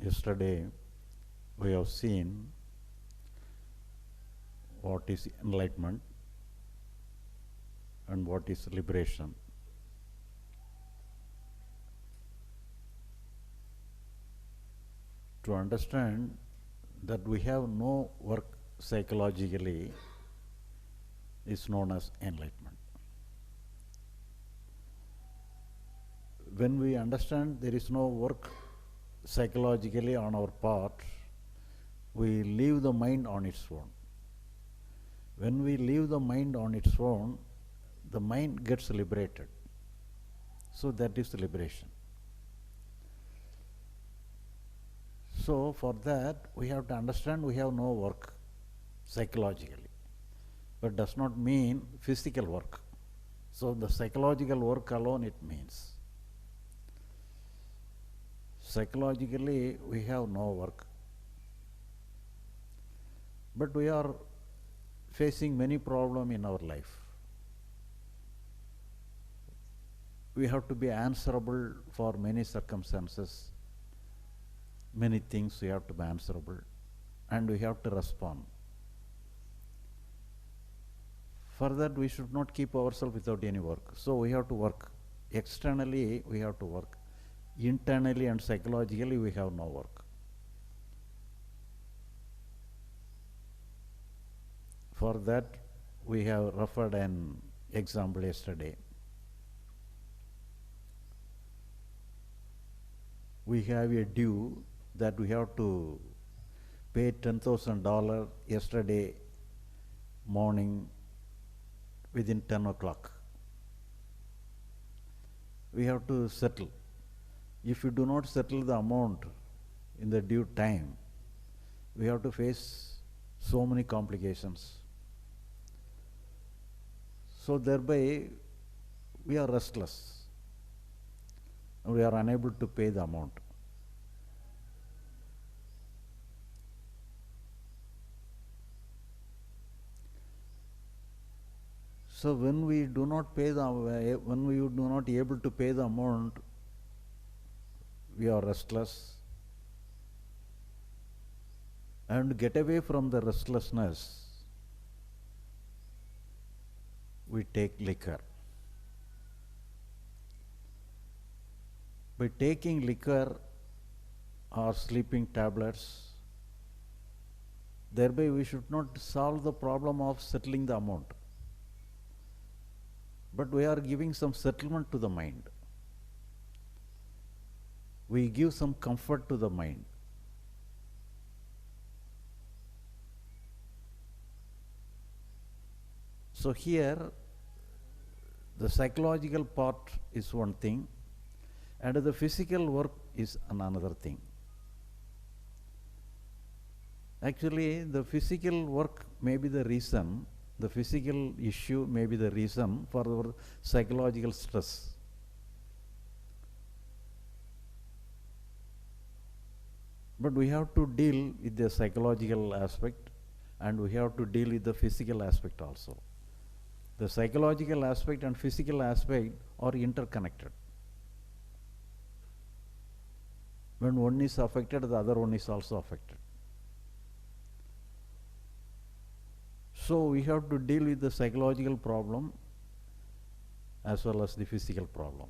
Yesterday, we have seen what is enlightenment and what is liberation. To understand that we have no work psychologically is known as enlightenment. When we understand there is no work psychologically on our part, we leave the mind on its own. When we leave the mind on its own, the mind gets liberated. So that is the liberation. So for that, we have to understand we have no work psychologically, but does not mean physical work. So the psychological work alone it means. Psychologically, we have no work, but we are facing many problems in our life. We have to be answerable for many circumstances, many things we have to be answerable, and we have to respond. For that, we should not keep ourselves without any work. So we have to work. Externally, we have to work. Internally and psychologically, we have no work. For that, we have referred an example yesterday. We have a due that we have to pay $10,000 yesterday morning within 10 o'clock. We have to settle. If you do not settle the amount in the due time, we have to face so many complications. So thereby, we are restless. We are unable to pay the amount. So when we do not pay when we do not able to pay the amount, we are restless. And to get away from the restlessness, we take liquor. By taking liquor or sleeping tablets, thereby we should not solve the problem of settling the amount, but we are giving some settlement to the mind. We give some comfort to the mind. So here, the psychological part is one thing, and the physical work is another thing. Actually, the physical work may be the reason, the physical issue may be the reason for our psychological stress. But we have to deal with the psychological aspect and we have to deal with the physical aspect also. The psychological aspect and physical aspect are interconnected. When one is affected, the other one is also affected. So we have to deal with the psychological problem as well as the physical problem.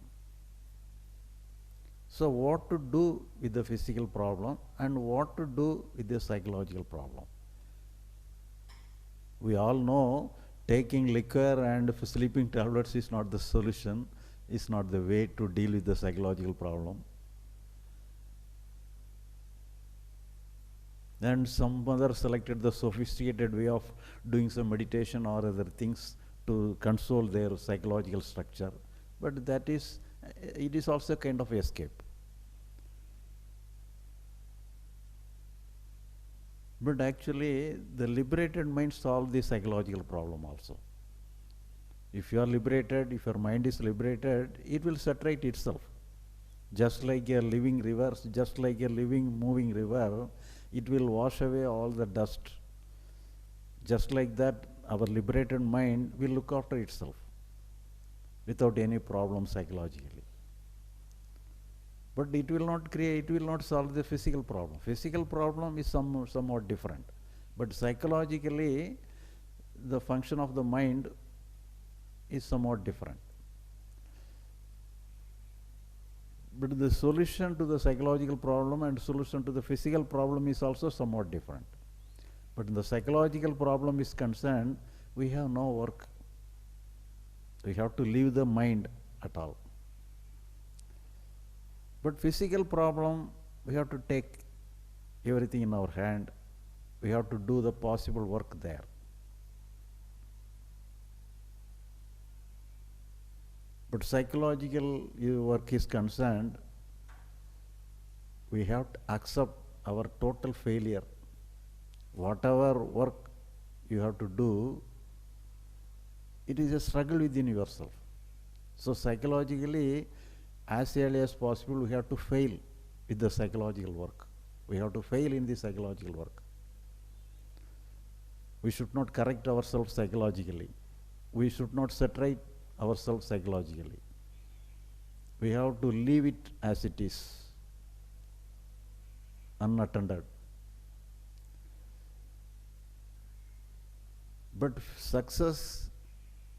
So what to do with the physical problem and what to do with the psychological problem? We all know taking liquor and sleeping tablets is not the solution, is not the way to deal with the psychological problem. And some other selected the sophisticated way of doing some meditation or other things to console their psychological structure. But that is, it is also a kind of escape. But actually, the liberated mind solves the psychological problem also. If you are liberated, if your mind is liberated, it will saturate itself. Just like a living river, just like a living, moving river, it will wash away all the dust. Just like that, our liberated mind will look after itself without any problem psychologically. but it will not solve the physical problem. Physical problem is somewhat different, but psychologically the function of the mind is somewhat different. But the solution to the psychological problem and solution to the physical problem is also somewhat different. But in the psychological problem is concerned, we have no work. We have to leave the mind at all. But physical problem, we have to take everything in our hand. We have to do the possible work there. But psychological work is concerned, we have to accept our total failure. Whatever work you have to do, it is a struggle within yourself. So psychologically, as early as possible, we have to fail with the psychological work. We have to fail in the psychological work. We should not correct ourselves psychologically. We should not saturate ourselves psychologically. We have to leave it as it is, unattended. But success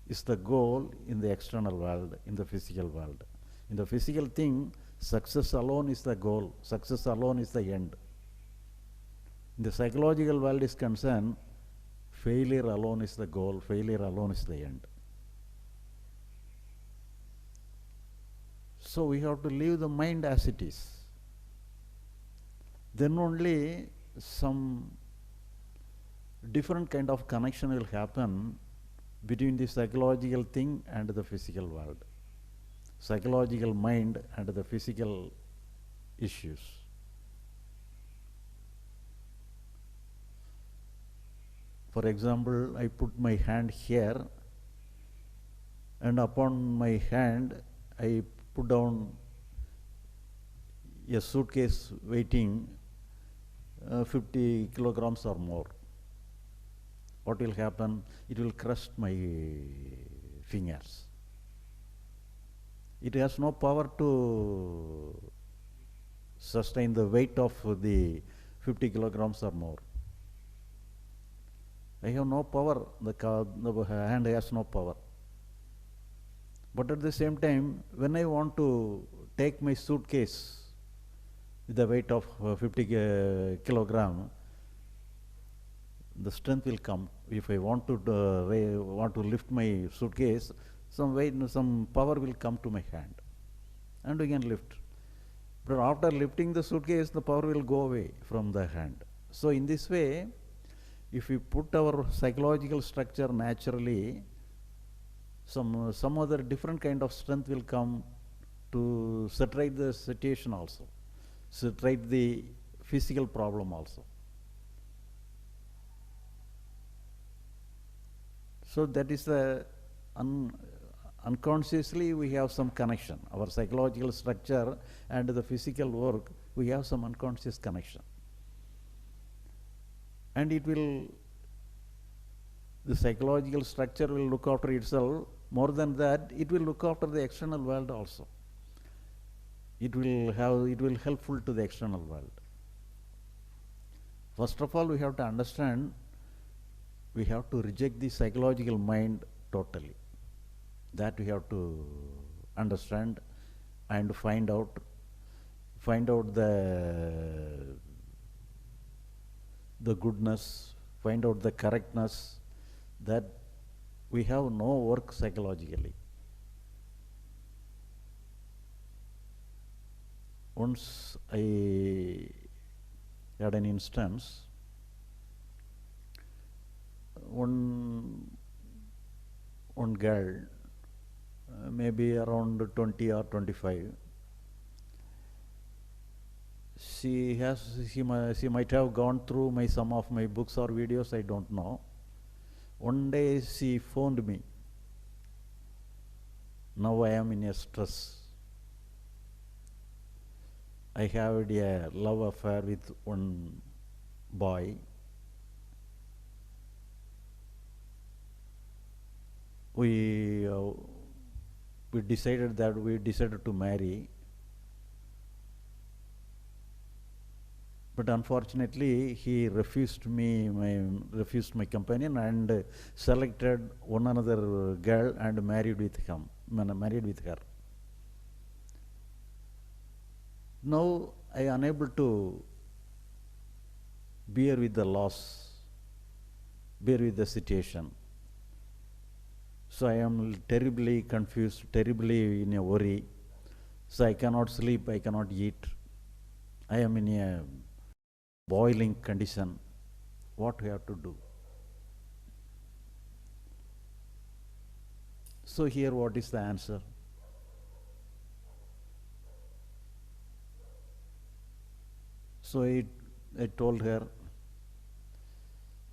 is the goal in the external world, in the physical world. In the physical thing, success alone is the goal, success alone is the end. In the psychological world is concerned, failure alone is the goal, failure alone is the end. So we have to leave the mind as it is. Then only some different kind of connection will happen between the psychological thing and the physical world, psychological mind and the physical issues. For example, I put my hand here, and upon my hand I put down a suitcase weighing 50 kilograms or more. What will happen? It will crush my fingers. It has no power to sustain the weight of the 50 kilograms or more. I have no power, the hand has no power. But at the same time, when I want to take my suitcase with the weight of 50 kilogram, the strength will come. If I want to lift my suitcase, some weight, some power will come to my hand, and we can lift. But after lifting the suitcase, the power will go away from the hand. So in this way, if we put our psychological structure naturally, some other different kind of strength will come to saturate the situation also, saturate the physical problem also. So that is the unconsciously we have some connection. Our psychological structure and the physical work, we have some unconscious connection. And the psychological structure will look after itself. More than that, it will look after the external world also. It will helpful to the external world. First of all, we have to understand, we have to reject the psychological mind totally. That we have to understand and find out the goodness, find out the correctness, that we have no work psychologically. Once I had an instance, one girl, maybe around 20 or 25, she might have gone through some of my books or videos, I don't know. One day she phoned me. Now I am in a stress. I had a love affair with one boy. We decided to marry, But unfortunately, he refused my companion and selected one another girl and married with him, married with her. Now I am unable to bear with the loss, bear with the situation. So I am terribly confused, terribly in a worry. So I cannot sleep, I cannot eat. I am in a boiling condition. What we have to do? So here what is the answer? So I told her,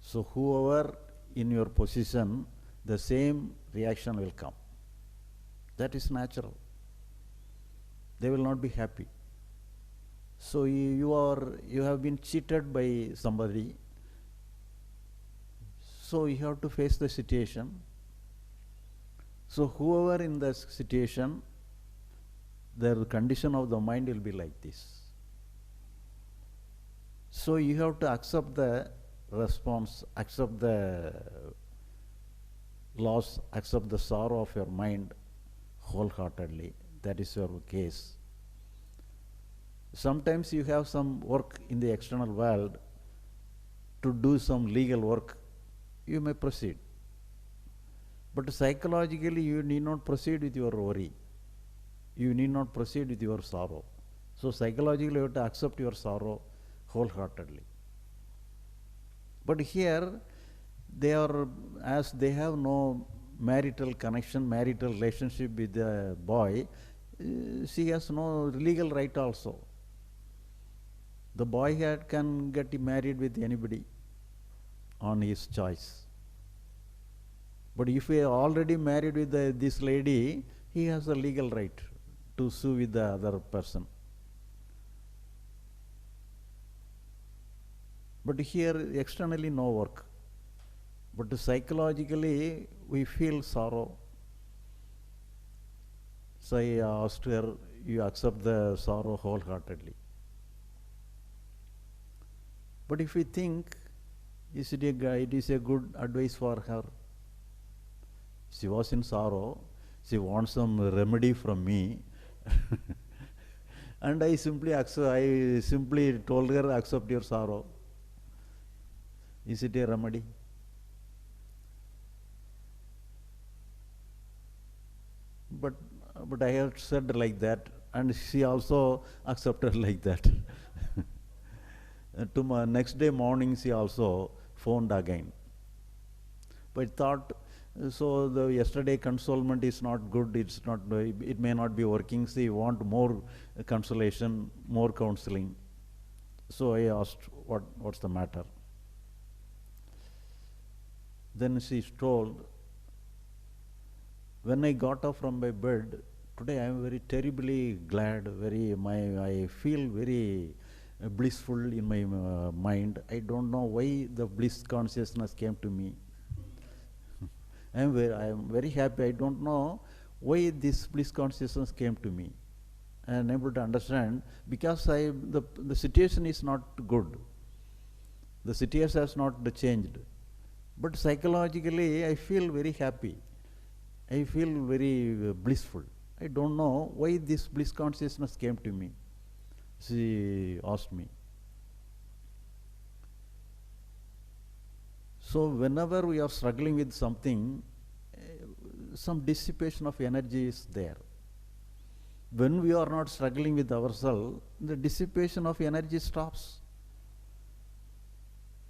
so whoever in your position, the same reaction will come. That is natural. They will not be happy. So you have been cheated by somebody. So you have to face the situation. So whoever in the situation, the condition of the mind will be like this. So you have to accept the response, accept the loss, accept the sorrow of your mind wholeheartedly. That is your case. Sometimes you have some work in the external world to do some legal work, you may proceed. But psychologically, you need not proceed with your worry. You need not proceed with your sorrow. So psychologically, you have to accept your sorrow wholeheartedly. But here, as they have no marital connection, marital relationship with the boy, she has no legal right also. The boy can get married with anybody on his choice. But if he is already married with this lady, he has a legal right to sue with the other person. But here externally no work. But psychologically we feel sorrow. So I asked her, you accept the sorrow wholeheartedly. But if we think, it is a good advice for her. She was in sorrow. She wants some remedy from me. And I simply told her, accept your sorrow. Is it a remedy? But I have said like that, and she also accepted like that. Next day morning, she also phoned again. But thought, so the yesterday consolement is not good. It may not be working. She want more consolation, more counseling. So I asked, what's the matter? Then she told, when I got up from my bed, today I am very terribly glad, I feel very blissful in my mind. I don't know why the bliss consciousness came to me. I am very happy. I don't know why this bliss consciousness came to me. I am able to understand because the situation is not good. The situation has not changed. But psychologically, I feel very happy. I feel very blissful. I don't know why this bliss consciousness came to me. She asked me. So whenever we are struggling with something, some dissipation of energy is there. When we are not struggling with ourselves, the dissipation of energy stops.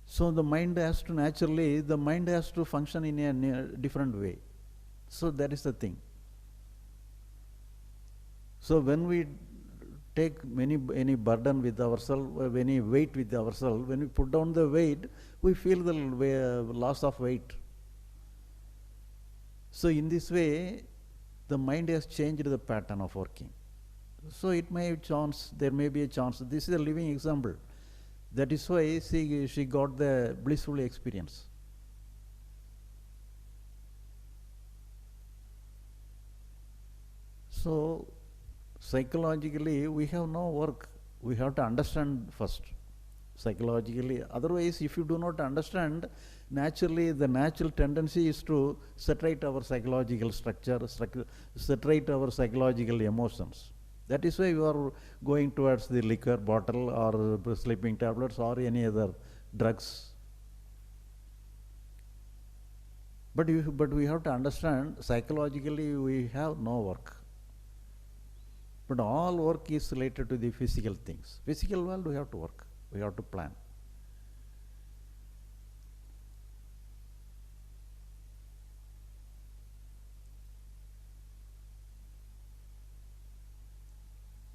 So the mind has to function in a different way. So that is the thing. So when we take any burden with ourselves, any weight with ourselves, when we put down the weight, we feel the loss of weight. So in this way, the mind has changed the pattern of working. So there may be a chance. This is a living example. That is why she got the blissful experience. So psychologically, we have no work. We have to understand first. psychologically. Otherwise, if you do not understand, naturally the natural tendency is to saturate our psychological structure, saturate our psychological emotions. That is why you are going towards the liquor bottle or sleeping tablets or any other drugs. But we have to understand, psychologically we have no work. But all work is related to the physical things. Physical world we have to work. We have to plan.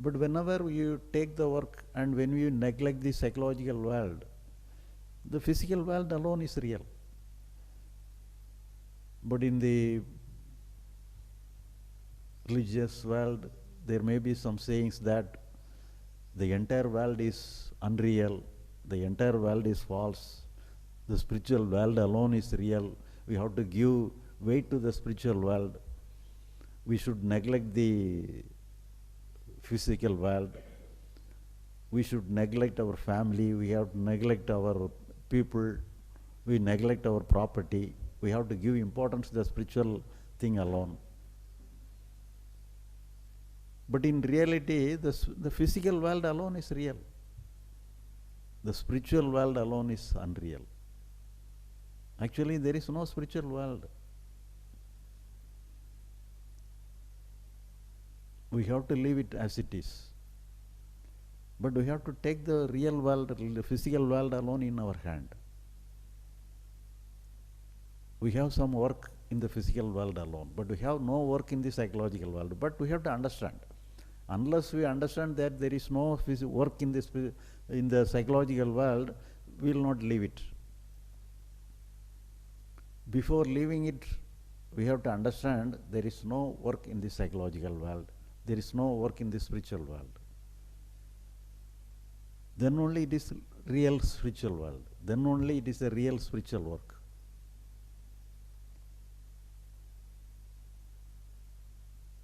But whenever you take the work and when you neglect the psychological world, the physical world alone is real. But in the religious world, there may be some sayings that the entire world is unreal, the entire world is false, the spiritual world alone is real. We have to give weight to the spiritual world. We should neglect the physical world. We should neglect our family, we have to neglect our people, we neglect our property. We have to give importance to the spiritual thing alone. But in reality, the physical world alone is real. The spiritual world alone is unreal. Actually, there is no spiritual world. We have to leave it as it is. But we have to take the real world, the physical world alone in our hand. We have some work in the physical world alone, but we have no work in the psychological world. But we have to understand. Unless we understand that there is no work in the psychological world, we will not leave it. Before leaving it, we have to understand there is no work in the psychological world. There is no work in the spiritual world. Then only it is real spiritual world. Then only it is a real spiritual work.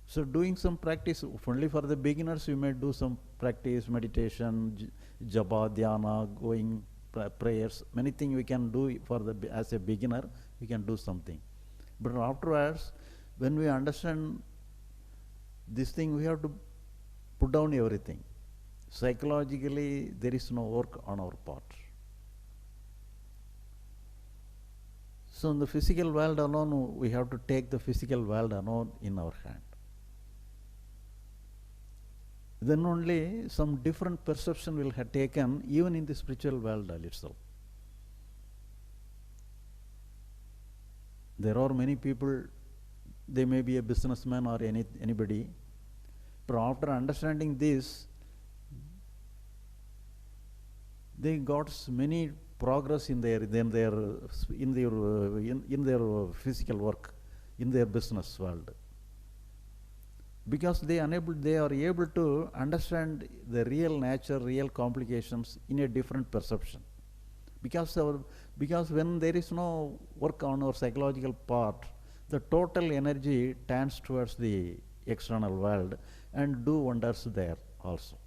So doing some practice, only for the beginners you may do some practice, meditation, japa, dhyana, going prayers, many things we can do as a beginner, we can do something. But afterwards, when we understand this thing, we have to put down everything. Psychologically, there is no work on our part. So in the physical world alone, we have to take the physical world alone in our hand. Then only some different perception will have taken even in the spiritual world itself. There are many people, they may be a businessman or anybody, but after understanding this, they got many progress in their physical work, in their business world. Because they are able to understand the real nature, real complications in a different perception. Because when there is no work on our psychological part, the total energy turns towards the external world and do wonders there also.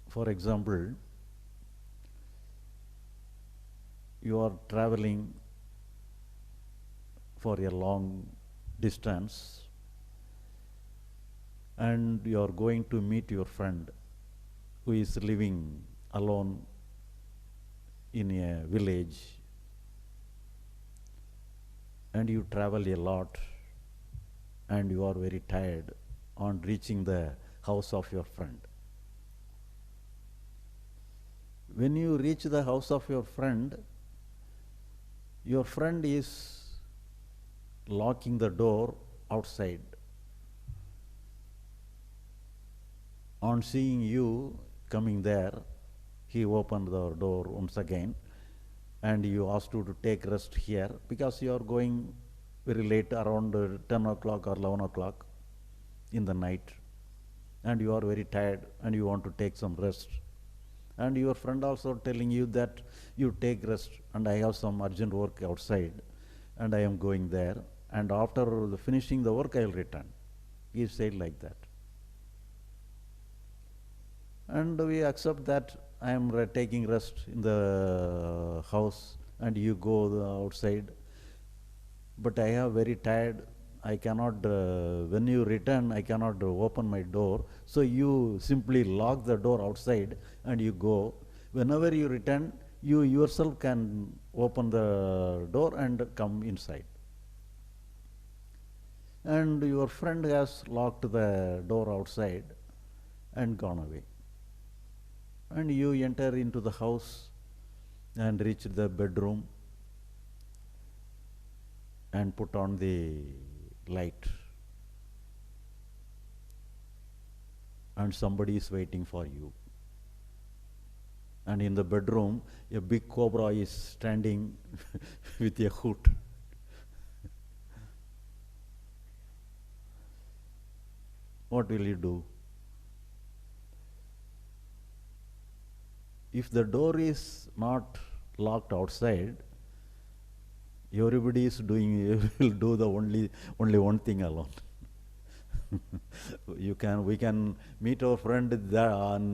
For example, you are traveling for a long distance and you are going to meet your friend who is living alone in a village, and you travel a lot and you are very tired on reaching the house of your friend. When you reach the house of your friend is locking the door outside. On seeing you coming there, he opened the door once again and you asked you to take rest here because you are going very late, around 10 o'clock or 11 o'clock in the night, and you are very tired and you want to take some rest. And your friend also telling you that you take rest and I have some urgent work outside and I am going there, and after finishing the work I will return. He said like that. and we accept that I am taking rest in the house and you go outside, but I am very tired. I cannot, when you return, I cannot open my door. So you simply lock the door outside and you go. Whenever you return, you yourself can open the door and come inside. And your friend has locked the door outside and gone away. And you enter into the house and reach the bedroom and put on the light, and somebody is waiting for you. And in the bedroom, a big cobra is standing with a hood. What will you do? If the door is not locked outside, everybody is doing will do the only one thing alone. We can meet our friend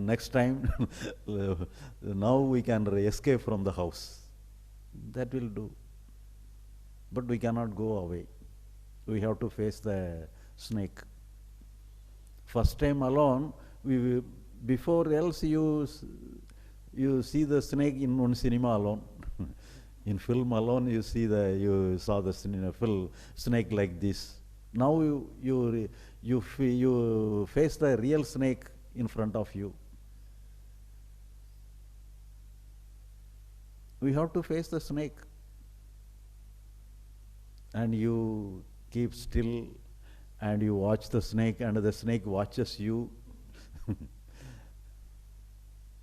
next time. Now we can escape from the house. That will do. But we cannot go away. We have to face the snake. First time alone, before else you see the snake in one cinema alone. In film alone, you saw the snake like this. Now you face the real snake in front of you. We have to face the snake, and you keep still, and you watch the snake, and the snake watches you.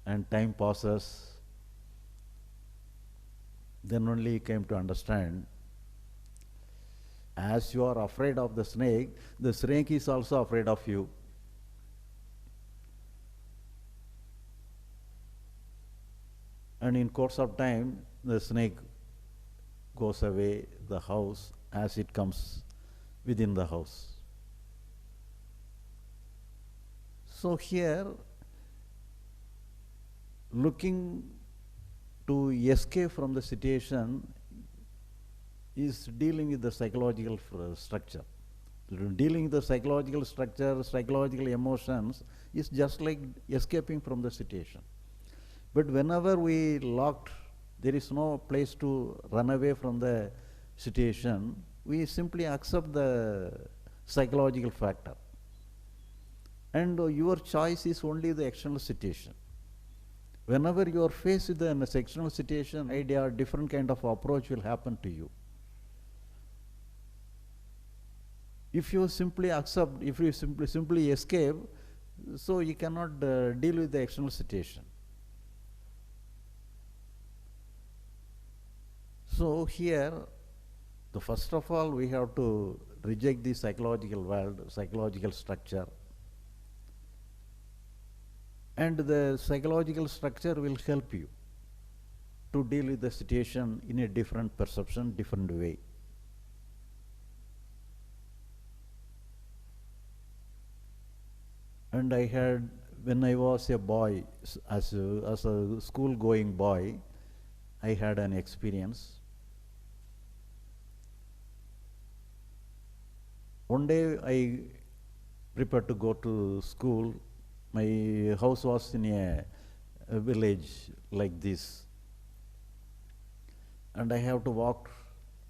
And time passes. Then only you came to understand, as you are afraid of the snake is also afraid of you. And in course of time, the snake goes away the house as it comes within the house. So here, looking to escape from the situation is dealing with the psychological structure. Dealing with the psychological structure, psychological emotions is just like escaping from the situation. But whenever we locked, there is no place to run away from the situation. We simply accept the psychological factor. And your choice is only the external situation. Whenever you are faced with an external situation, idea, different kind of approach will happen to you. If you simply accept, if you simply escape, so you cannot deal with the external situation. So here, first of all, we have to reject the psychological world, psychological structure. And the psychological structure will help you to deal with the situation in a different perception, different way. And I had, when I was a boy, as a school-going boy, I had an experience. One day I prepared to go to school. My house was in a village like this, and I have to walk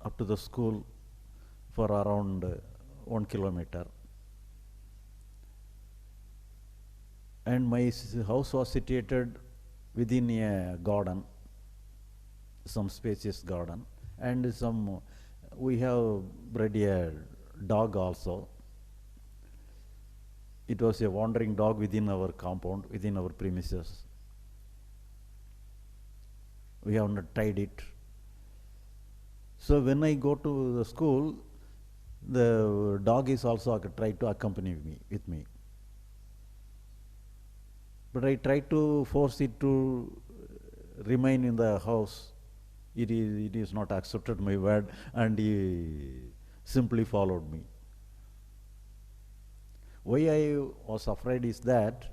up to the school for around 1 kilometer. And my house was situated within a garden, some spacious garden, and we have bred a dog also. It was a wandering dog within our compound, within our premises. We have not tied it. So when I go to the school, the dog is also tried to accompany me with me. But I tried to force it to remain in the house. It is not accepted my word, and he simply followed me. Why I was afraid is that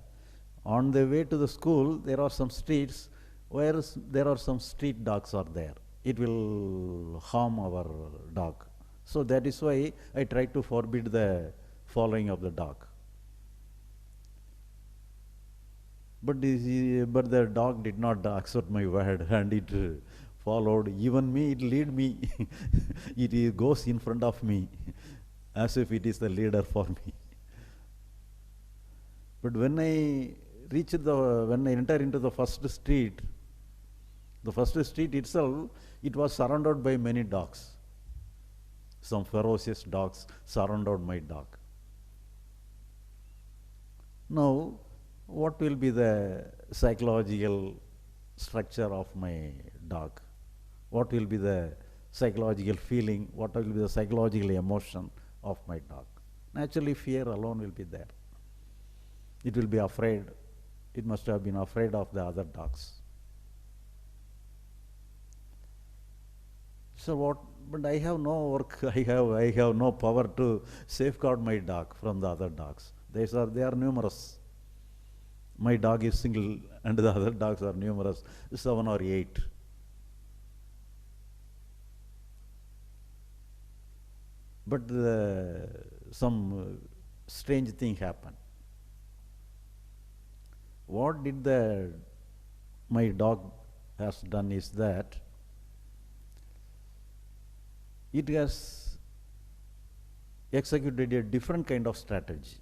On the way to the school, there are some streets where there are some street dogs are there. It will harm our dog. So that is why I try to forbid the following of the dog. But the dog did not accept my word, and it followed even me. It lead me. It goes in front of me, as if it is the leader for me. But when I enter into the first street itself, it was surrounded by many dogs. Some ferocious dogs surrounded my dog. Now, what will be the psychological structure of my dog? What will be the psychological feeling? What will be the psychological emotion of my dog? Naturally, fear alone will be there. It will be afraid. It must have been afraid of the other dogs. So what? But I have no work. I have no power to safeguard my dog from the other dogs. They are numerous. My dog is single, and the other dogs are numerous, 7 or 8. But some strange thing happened. What my dog has done is that it has executed a different kind of strategy.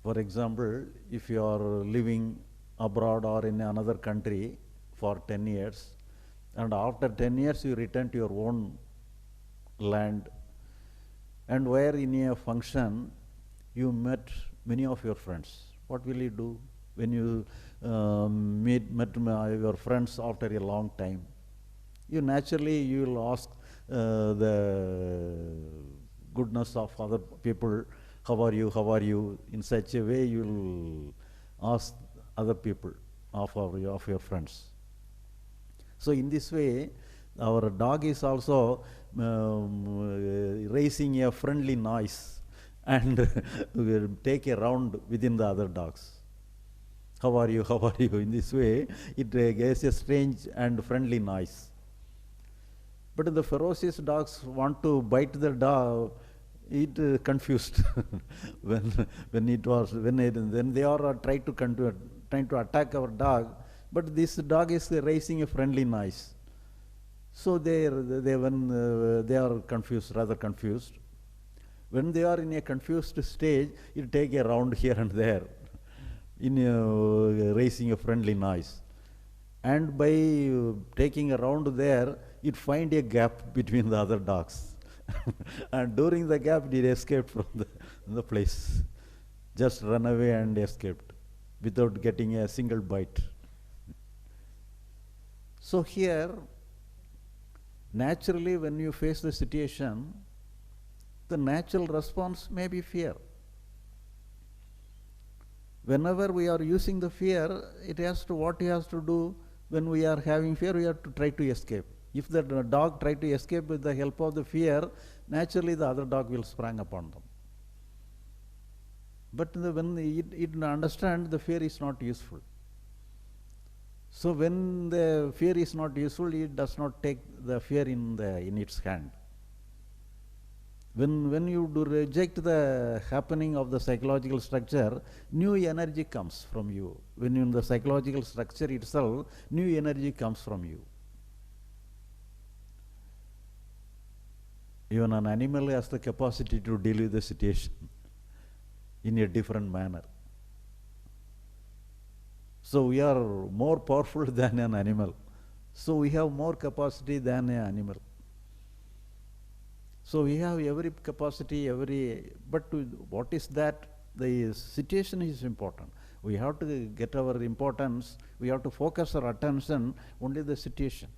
For example, if you are living abroad or in another country for 10 years, and after 10 years you return to your own land, and where in a function you met many of your friends, what will you do when you met your friends after a long time? You will ask the goodness of other people. How are you? In such a way, you will ask other people of your friends. So in this way, our dog is also raising a friendly noise and will take a round within the other dogs. How are you? In this way, it gives a strange and friendly noise. But the ferocious dogs want to bite the dog. It confused when they are trying to attack our dog, but this dog is raising a friendly noise. So when they are confused, rather confused. When they are in a confused stage, it take a round here and there, in raising a friendly noise, and by taking a round there, it find a gap between the other dogs. And during the gap, it escaped from the place. Just run away and escaped without getting a single bite. So here, naturally, when you face the situation, the natural response may be fear. Whenever we are using the fear, what he has to do when we are having fear, we have to try to escape. If the dog try to escape with the help of the fear, naturally the other dog will spring upon them. But when it understands, the fear is not useful. So when the fear is not useful, it does not take the fear in its hand. When you do reject the happening of the psychological structure, new energy comes from you. When in the psychological structure itself, new energy comes from you. Even an animal has the capacity to deal with the situation in a different manner. So we are more powerful than an animal. So we have more capacity than an animal. So we have every capacity, but what is that? The situation is important. We have to get our importance, we have to focus our attention only the situation.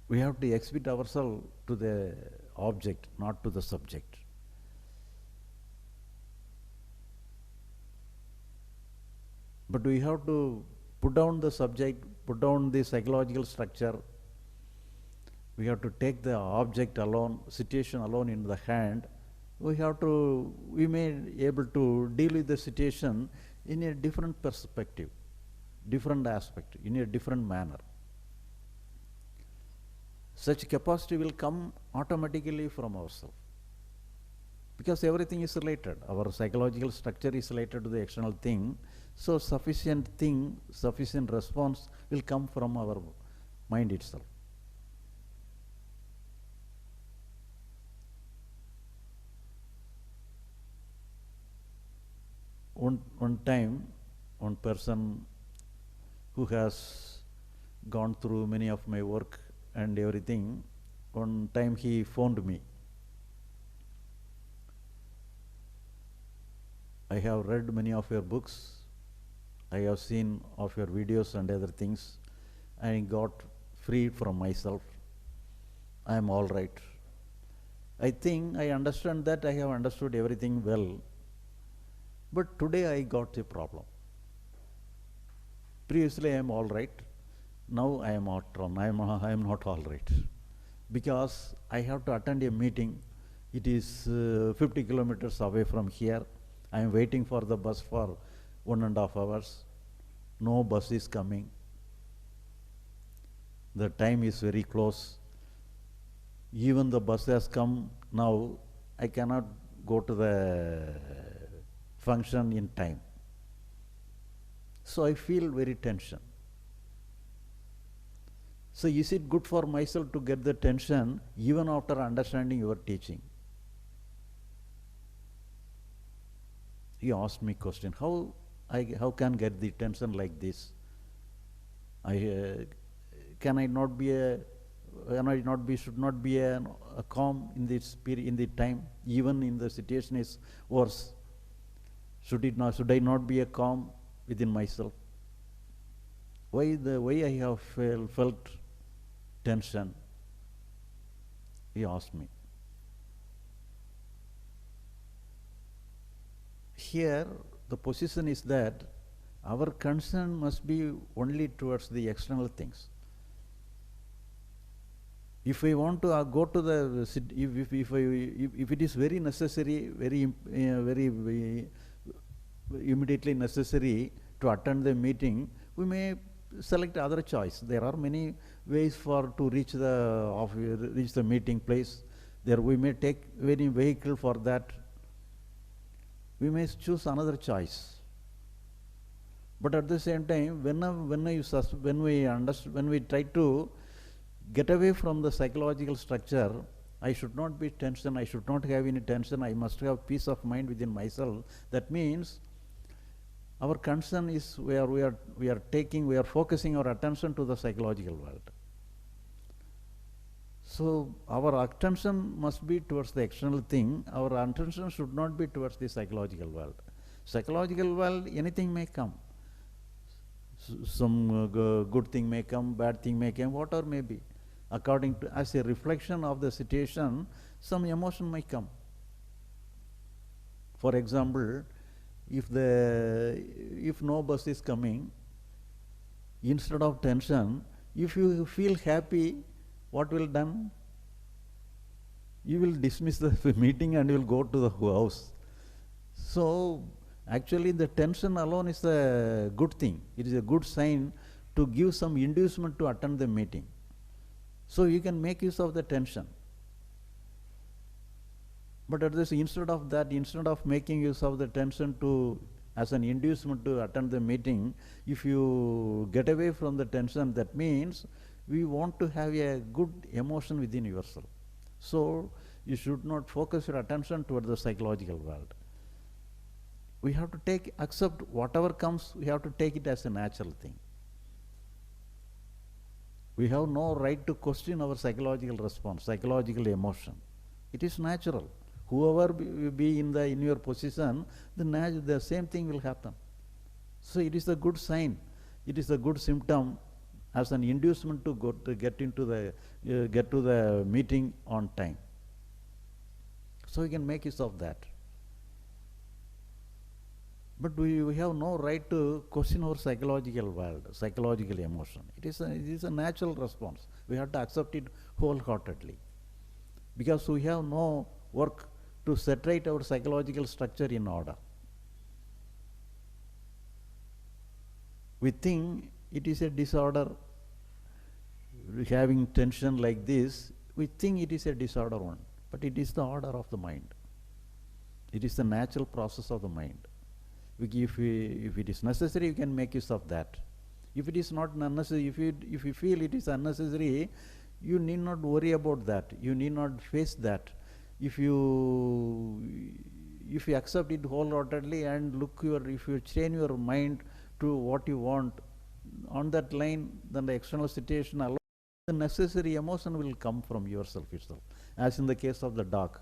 We have to exhibit ourselves to the object, not to the subject. But we have to put down the subject, put down the psychological structure, We have to take the object alone, situation alone in the hand. We may able to deal with the situation in a different perspective, different aspect, in a different manner. Such capacity will come automatically from ourselves. Because everything is related. Our psychological structure is related to the external thing. So sufficient thing, sufficient response will come from our mind itself. One time, one person who has gone through many of my work and everything, one time he phoned me. I have read many of your books. I have seen of your videos and other things. I got free from myself. I am all right. I think I understand that I have understood everything well. But today I got a problem. Previously I am all right. Now I am not all right. Because I have to attend a meeting. It is 50 kilometers away from here. I am waiting for the bus for 1.5 hours. No bus is coming. The time is very close. Even the bus has come now. I cannot go to the function in time. So I feel very tension. So is it good for myself to get the tension even after understanding your teaching? He asked me question, how can get the tension like this? Should not be a calm in this period, in the time, even in the situation is worse. Should I not be a calm within myself? Why I have felt tension? He asked me. Here the position is that our concern must be only towards the external things. If we want to go to the, if it is very necessary, very immediately necessary to attend the meeting, we may select other choice. There are many ways to reach the meeting place. There we may take any vehicle for that. We may choose another choice. But at the same time, when we try to get away from the psychological structure, I should not be tension. I should not have any tension. I must have peace of mind within myself. That means our concern is we are focusing our attention to the psychological world. So our attention must be towards the external thing. Our attention should not be towards the psychological world. Psychological world, anything may come. Some good thing may come, bad thing may come, whatever may be. According to, as a reflection of the situation, some emotion may come. For example, if no bus is coming, instead of tension, if you feel happy, what will done? You will dismiss the meeting and you will go to the house. So actually the tension alone is a good thing. It is a good sign to give some inducement to attend the meeting. So you can make use of the tension. But instead of making use of the tension as an inducement to attend the meeting, if you get away from the tension, that means we want to have a good emotion within yourself. So you should not focus your attention toward the psychological world. We have to accept whatever comes, we have to take it as a natural thing. We have no right to question our psychological response, psychological emotion. It is natural. Whoever be in your position, the same thing will happen. So it is a good sign. It is a good symptom as an inducement to get to the meeting on time. So we can make use of that. But we have no right to question our psychological world, psychological emotion. It is a natural response. We have to accept it wholeheartedly. Because we have no work to separate our psychological structure in order. We think it is a disorder, having tension like this, we think it is a disorder one, but it is the order of the mind. It is the natural process of the mind. If it is necessary, you can make use of that. If it is not unnecessary, if you feel it is unnecessary, you need not worry about that. You need not face that. If you accept it wholeheartedly and if you train your mind to what you want on that line, then the external situation alone, the necessary emotion will come from yourself itself. As in the case of the dog.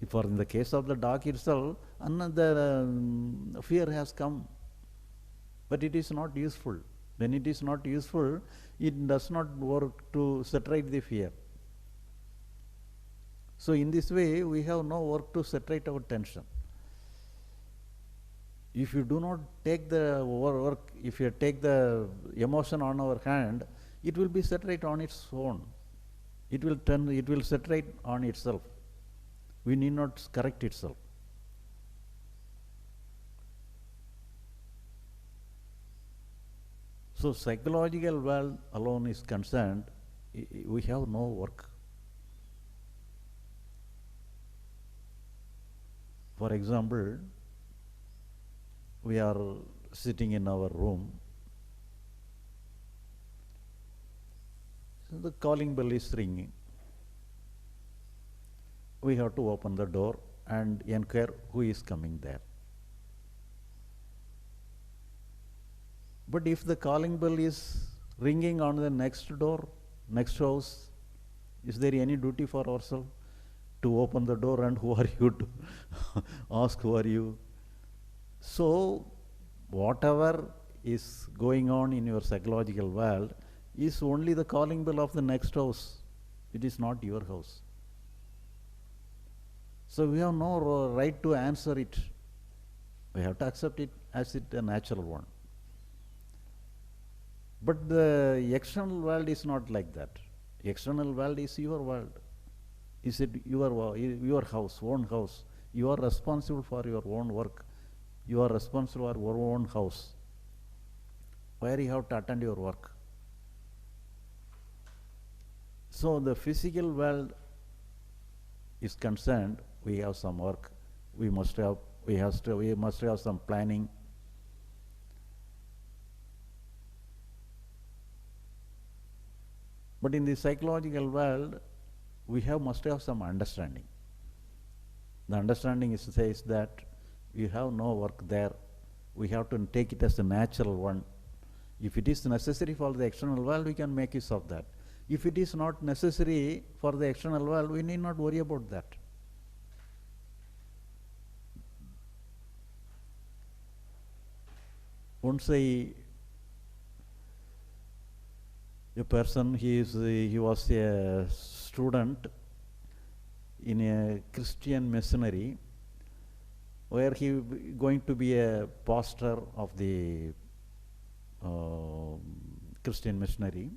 For in the case of the dog itself, another fear has come, but it is not useful. When it is not useful, it does not work to separate the fear. So in this way, we have no work to separate our tension. If you do not take the work, if you take the emotion on our hand, it will be separate on its own. It will separate on itself. We need not correct itself. So psychological world alone is concerned, we have no work. For example, we are sitting in our room. The calling bell is ringing. We have to open the door and inquire who is coming there. But if the calling bell is ringing on the next door, next house, is there any duty for ourselves to open the door and who are you to ask who are you? So whatever is going on in your psychological world is only the calling bell of the next house. It is not your house. So we have no right to answer it. We have to accept it as a natural one. But the external world is not like that. The external world is your world. Is it your house, own house? You are responsible for your own work. You are responsible for your own house, where you have to attend your work. So the physical world is concerned, we have some work, we must have some planning. But in the psychological world, we must have some understanding. The understanding says that we have no work there. We have to take it as a natural one. If it is necessary for the external world, we can make use of that. If it is not necessary for the external world, we need not worry about that. Once a person, he was a student in a Christian missionary, where he going to be a pastor of the Christian missionary.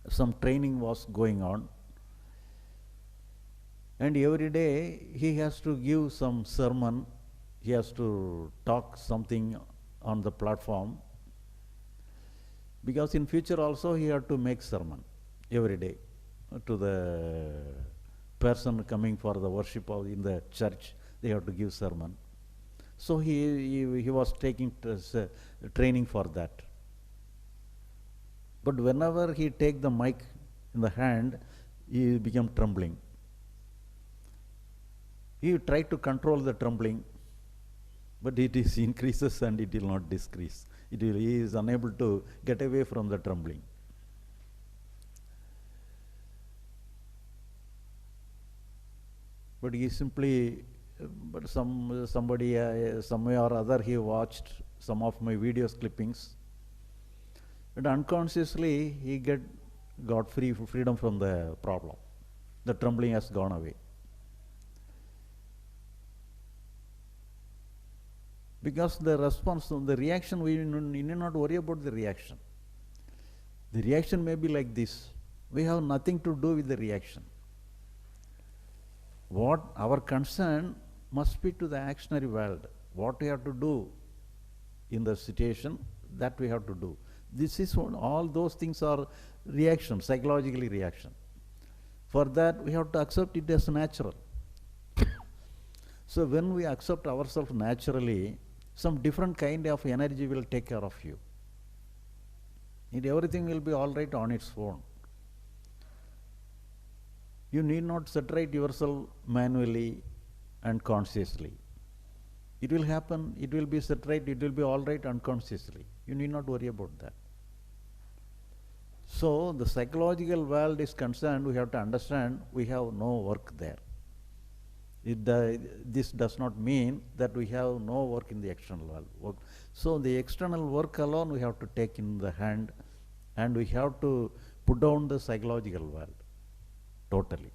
Some training was going on, and every day he has to give some sermon, he has to talk something on the platform, because in future also he had to make sermon every day to the person coming for the worship in the church. They have to give sermon. So he was taking training for that. But whenever he take the mic in the hand, he became trembling. He tried to control the trembling, but it is increases and it will not decrease. He is unable to get away from the trembling. But he simply, somebody, some way or other, he watched some of my videos clippings, and unconsciously he got freedom from the problem. The trembling has gone away. Because the response, the reaction, we need not worry about the reaction. The reaction may be like this. We have nothing to do with the reaction. What our concern must be to the actionary world. What we have to do in the situation, that we have to do. This is all those things are reaction, psychologically reaction. For that, we have to accept it as natural. So when we accept ourselves naturally, some different kind of energy will take care of you. And everything will be all right on its own. You need not saturate yourself manually and consciously. It will happen, it will be saturate, it will be all right unconsciously. You need not worry about that. So the psychological world is concerned, we have to understand we have no work there. This does not mean that we have no work in the external world. So the external work alone we have to take in the hand, and we have to put down the psychological world totally.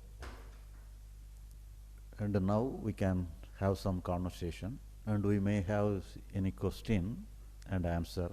And now we can have some conversation, and we may have any question and answer.